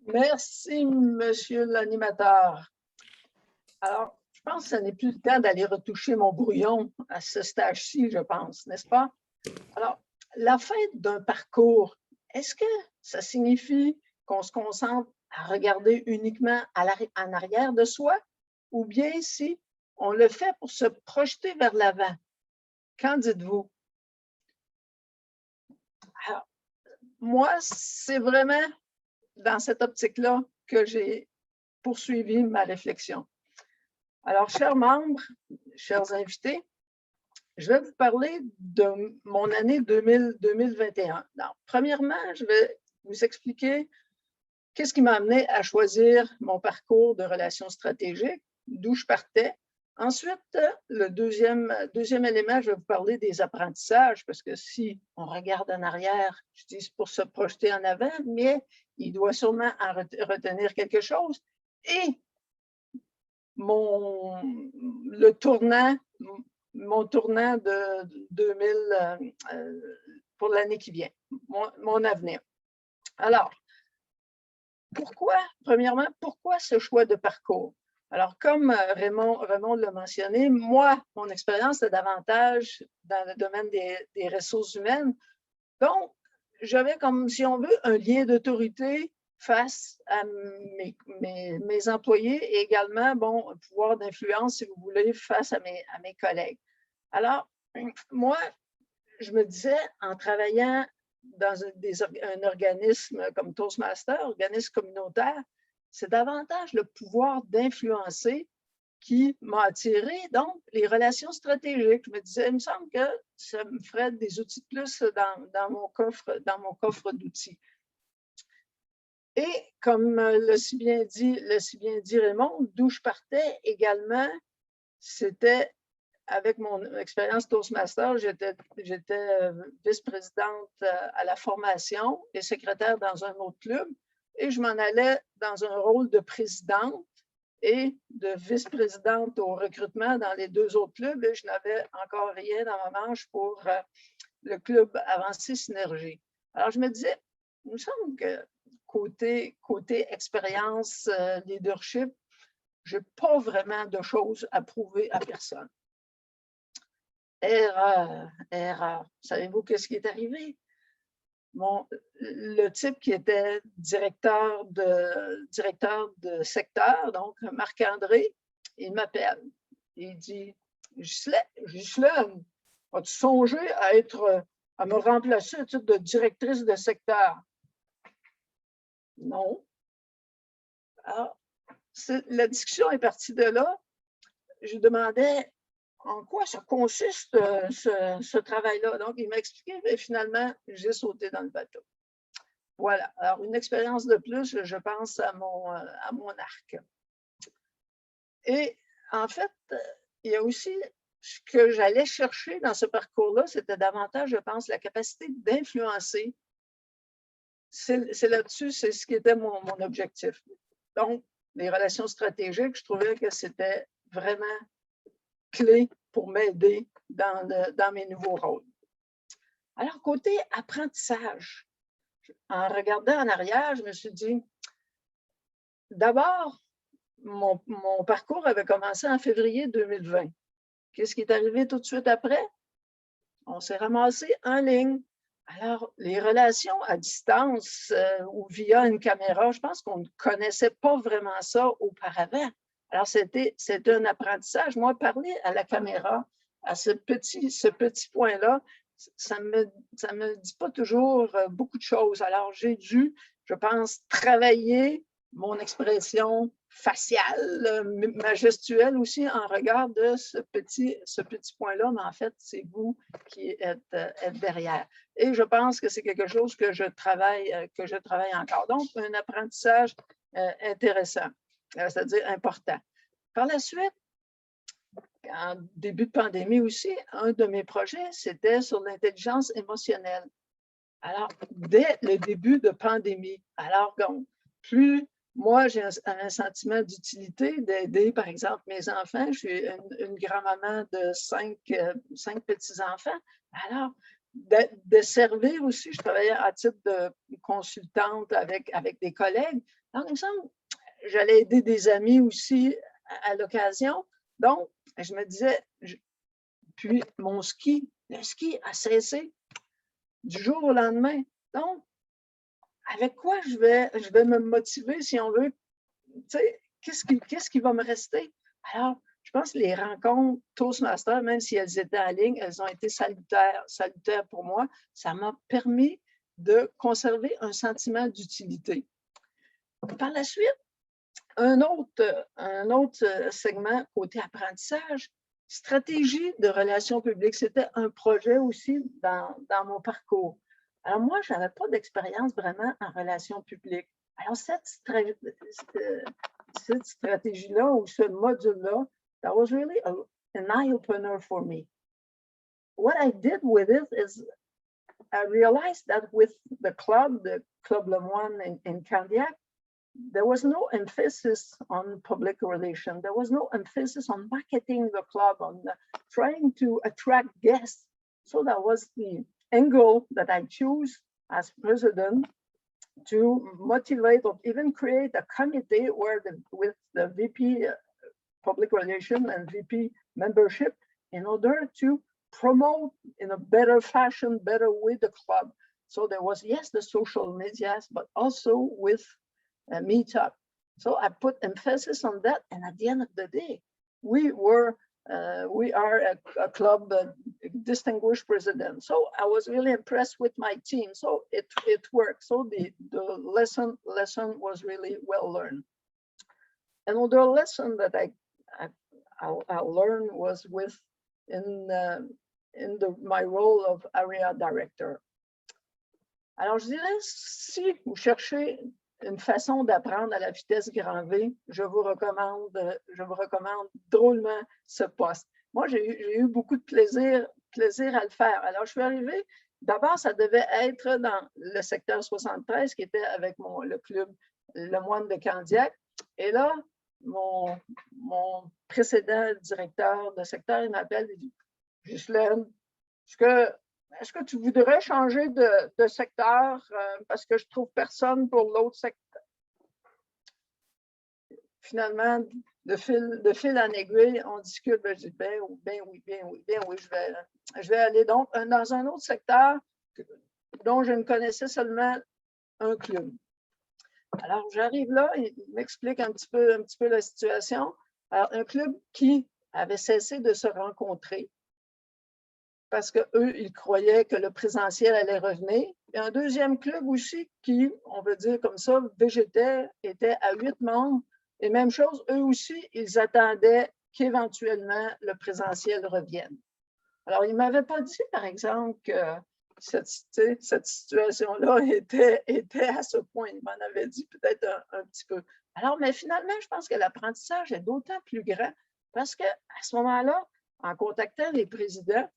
Merci, monsieur l'animateur. Alors, je pense que ce n'est plus le temps d'aller retoucher mon brouillon à ce stage-ci, je pense, n'est-ce pas? Alors, la fin d'un parcours, est-ce que ça signifie qu'on se concentre à regarder uniquement en arrière de soi ou bien si on le fait pour se projeter vers l'avant? Qu'en dites-vous? Alors, moi, c'est vraiment dans cette optique-là que j'ai poursuivi ma réflexion. Alors, chers membres, chers invités, je vais vous parler de mon année 2021. Donc, premièrement, je vais vous expliquer qu'est-ce qui m'a amené à choisir mon parcours de relations stratégiques, d'où je partais. Ensuite, le deuxième élément, je vais vous parler des apprentissages, parce que si on regarde en arrière, je dis pour se projeter en avant, mais il doit sûrement en retenir quelque chose. Et mon tournant de 2000 pour l'année qui vient, mon avenir. Alors, premièrement, pourquoi ce choix de parcours? Alors, comme Raymond l'a mentionné, moi, mon expérience est davantage dans le domaine des ressources humaines. Donc, j'avais comme, si on veut, un lien d'autorité face à mes employés et également, bon, un pouvoir d'influence, si vous voulez, face à mes collègues. Alors, moi, je me disais, en travaillant dans un organisme comme Toastmaster, organisme communautaire, c'est davantage le pouvoir d'influencer qui m'a attiré, donc les relations stratégiques. Je me disais, il me semble que ça me ferait des outils de plus dans mon coffre d'outils. Et comme l'a si bien dit Raymond, d'où je partais également, c'était avec mon expérience Toastmaster, j'étais vice-présidente à la formation et secrétaire dans un autre club. Et je m'en allais dans un rôle de présidente et de vice-présidente au recrutement dans les deux autres clubs. Et je n'avais encore rien dans ma manche pour le club Avancée Synergie. Alors, je me disais, il me semble que côté expérience, leadership, je n'ai pas vraiment de choses à prouver à personne. Erreur. Savez-vous qu'est-ce qui est arrivé? Le type qui était directeur de secteur, donc Marc-André, il m'appelle. Il dit, Ghislaine, as-tu songé à me remplacer au titre de directrice de secteur? Non. Alors, la discussion est partie de là. Je demandais en quoi ça consiste, ce travail-là. Donc, il m'a expliqué, mais finalement, j'ai sauté dans le bateau. Voilà. Alors, une expérience de plus, je pense, à mon arc. Et en fait, il y a aussi ce que j'allais chercher dans ce parcours-là, c'était davantage, je pense, la capacité d'influencer. C'est là-dessus, c'est ce qui était mon objectif. Donc, les relations stratégiques, je trouvais que c'était vraiment clé pour m'aider dans mes nouveaux rôles. Alors, côté apprentissage, en regardant en arrière, je me suis dit, d'abord, mon parcours avait commencé en février 2020. Qu'est-ce qui est arrivé tout de suite après? On s'est ramassé en ligne. Alors, les relations à distance ou via une caméra, je pense qu'on ne connaissait pas vraiment ça auparavant. Alors, c'était un apprentissage. Moi, parler à la caméra, à ce petit point-là, ça me dit pas toujours beaucoup de choses. Alors, j'ai dû, je pense, travailler mon expression faciale, ma gestuelle aussi en regard de ce petit point-là, mais en fait, c'est vous qui êtes derrière. Et je pense que c'est quelque chose que je travaille encore. Donc, un apprentissage intéressant, c'est-à-dire important. Par la suite, en début de pandémie aussi, un de mes projets, c'était sur l'intelligence émotionnelle. Alors, dès le début de pandémie, alors donc, plus moi, j'ai un sentiment d'utilité d'aider, par exemple, mes enfants. Je suis une grand-maman de cinq petits-enfants. Alors, de servir aussi. Je travaillais à titre de consultante avec des collègues. Par exemple, j'allais aider des amis aussi à l'occasion. Donc, je me disais, puis le ski a cessé du jour au lendemain. Donc, avec quoi je vais me motiver si on veut? Tu sais, qu'est-ce qui va me rester? Alors, je pense que les rencontres Toastmasters, même si elles étaient en ligne, elles ont été salutaires pour moi. Ça m'a permis de conserver un sentiment d'utilité. Par la suite, un autre segment côté apprentissage, stratégie de relations publiques. C'était un projet aussi dans mon parcours. Alors moi, je n'avais pas d'expérience vraiment en relations publiques. Alors cette stratégie-là ou ce module-là, that was really an eye-opener for me. What I did with it is I realized that with the Club Le Moine in Candiac, there was no emphasis on public relations. There was no emphasis on marketing the club, on trying to attract guests. So that was the angle that I chose as president to motivate or even create a committee with the VP public relations and VP membership in order to promote in a better fashion, better way the club. So there was, yes, the social medias, but also with meetup. So I put emphasis on that. And at the end of the day, we are a club distinguished president. So I was really impressed with my team. So it worked. So the lesson was really well learned. Another lesson that I learned was my role of area director. Alors, je dirais, si vous cherchez une façon d'apprendre à la vitesse grand V, je vous recommande drôlement ce poste. Moi, j'ai eu beaucoup de plaisir à le faire. Alors, je suis arrivée, d'abord, ça devait être dans le secteur 73, qui était avec le club Le Moine de Candiac. Et là, mon précédent directeur de secteur, il m'appelle et dit, Ghislaine, est-ce que tu voudrais changer de secteur parce que je trouve personne pour l'autre secteur? Finalement, de fil en aiguille, on discute. Ben, je dis, bien oui, je vais aller donc dans un autre secteur dont je ne connaissais seulement un club. Alors, j'arrive là, il m'explique un petit peu la situation. Alors, un club qui avait cessé de se rencontrer parce qu'eux, ils croyaient que le présentiel allait revenir. Et un deuxième club aussi qui, on veut dire comme ça, végétait, était à 8 membres. Et même chose, eux aussi, ils attendaient qu'éventuellement le présentiel revienne. Alors, ils ne m'avaient pas dit, par exemple, que cette situation-là était à ce point. Ils m'en avaient dit peut-être un petit peu. Alors, mais finalement, je pense que l'apprentissage est d'autant plus grand parce qu'à ce moment-là, en contactant les présidents,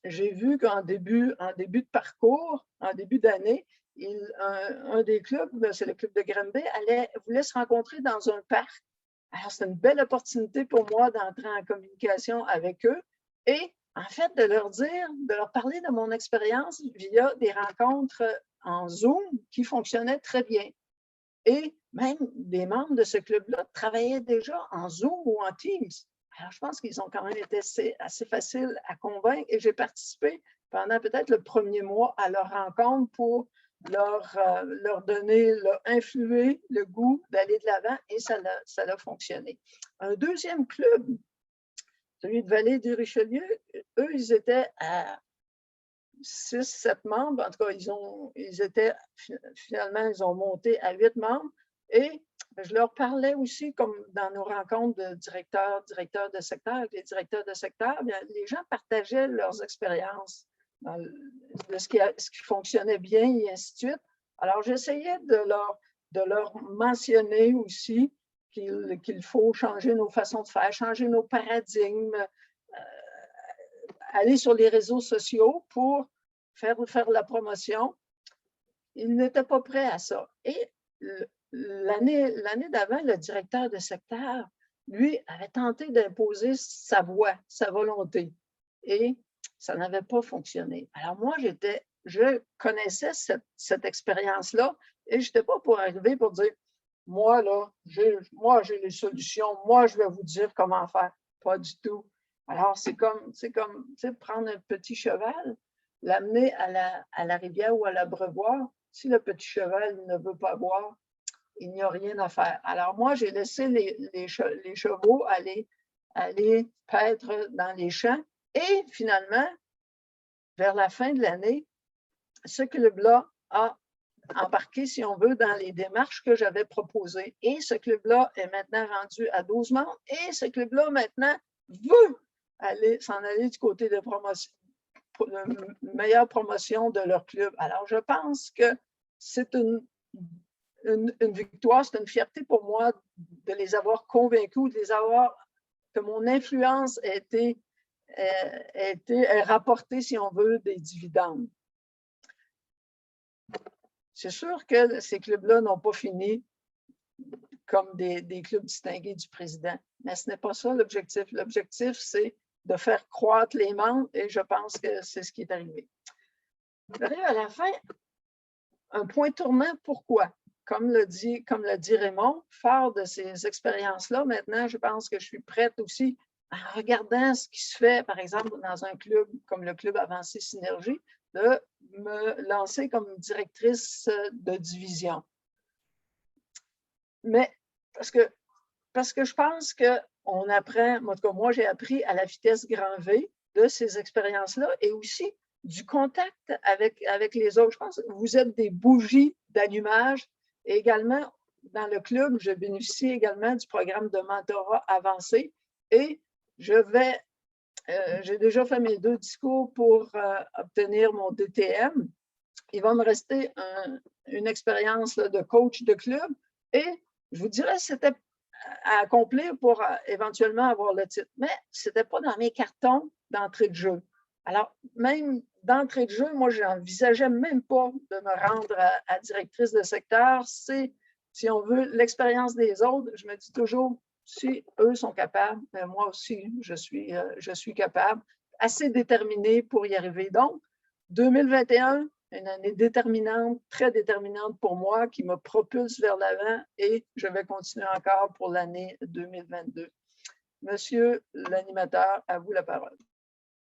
j'ai vu qu'en début de parcours, en début d'année, un des clubs, c'est le club de Granby, voulait se rencontrer dans un parc. Alors, c'est une belle opportunité pour moi d'entrer en communication avec eux et, en fait, de leur parler de mon expérience via des rencontres en Zoom qui fonctionnaient très bien. Et même des membres de ce club-là travaillaient déjà en Zoom ou en Teams. Alors, je pense qu'ils ont quand même été assez faciles à convaincre et j'ai participé pendant peut-être le premier mois à leur rencontre pour leur donner, leur influer le goût d'aller de l'avant et ça a fonctionné. Un deuxième club, celui de Vallée du Richelieu, eux, ils étaient à 6-7 membres. En tout cas, finalement, ils ont monté à 8 membres et je leur parlais aussi, comme dans nos rencontres de directeurs de secteur, avec les directeurs de secteur, bien, les gens partageaient leurs expériences de ce qui fonctionnait bien et ainsi de suite. Alors, j'essayais de leur mentionner aussi qu'il faut changer nos façons de faire, changer nos paradigmes, aller sur les réseaux sociaux pour faire la promotion. Ils n'étaient pas prêts à ça. Et l'année d'avant, le directeur de secteur, lui, avait tenté d'imposer sa voix, sa volonté. Et ça n'avait pas fonctionné. Alors moi, je connaissais cette expérience-là et je n'étais pas pour arriver pour dire, moi, là, j'ai les solutions, moi, je vais vous dire comment faire. Pas du tout. Alors, c'est comme prendre un petit cheval, l'amener à la rivière ou à l'abreuvoir. Si le petit cheval ne veut pas boire, il n'y a rien à faire. Alors, moi, j'ai laissé les chevaux aller paître dans les champs et finalement, vers la fin de l'année, ce club-là a embarqué, si on veut, dans les démarches que j'avais proposées. Et ce club-là est maintenant rendu à 12 membres et ce club-là, maintenant, veut s'en aller du côté de meilleure promotion de leur club. Alors, je pense que c'est une victoire, c'est une fierté pour moi de les avoir convaincus, que mon influence a été rapportée, si on veut, des dividendes. C'est sûr que ces clubs-là n'ont pas fini comme des clubs distingués du président, mais ce n'est pas ça l'objectif. L'objectif, c'est de faire croître les membres et je pense que c'est ce qui est arrivé. J'arrive à la fin, un point tournant, pourquoi? Comme l'a dit Raymond, fort de ces expériences-là, maintenant, je pense que je suis prête aussi, en regardant ce qui se fait, par exemple, dans un club comme le Club Avancé Synergie, de me lancer comme directrice de division. Mais parce que je pense qu'on apprend, en tout cas, moi, j'ai appris à la vitesse grand V de ces expériences-là et aussi du contact avec les autres. Je pense que vous êtes des bougies d'allumage et également, dans le club, je bénéficie également du programme de mentorat avancé et j'ai déjà fait mes 2 discours pour obtenir mon DTM. Il va me rester une expérience de coach de club et je vous dirais, c'était à accomplir pour éventuellement avoir le titre. Mais ce n'était pas dans mes cartons d'entrée de jeu. Alors, même d'entrée de jeu, moi, je n'envisageais même pas de me rendre à directrice de secteur. C'est, si on veut, l'expérience des autres. Je me dis toujours, si eux sont capables, moi aussi, je suis capable, assez déterminée pour y arriver. Donc, 2021, une année déterminante, très déterminante pour moi, qui me propulse vers l'avant et je vais continuer encore pour l'année 2022. Monsieur l'animateur, à vous la parole.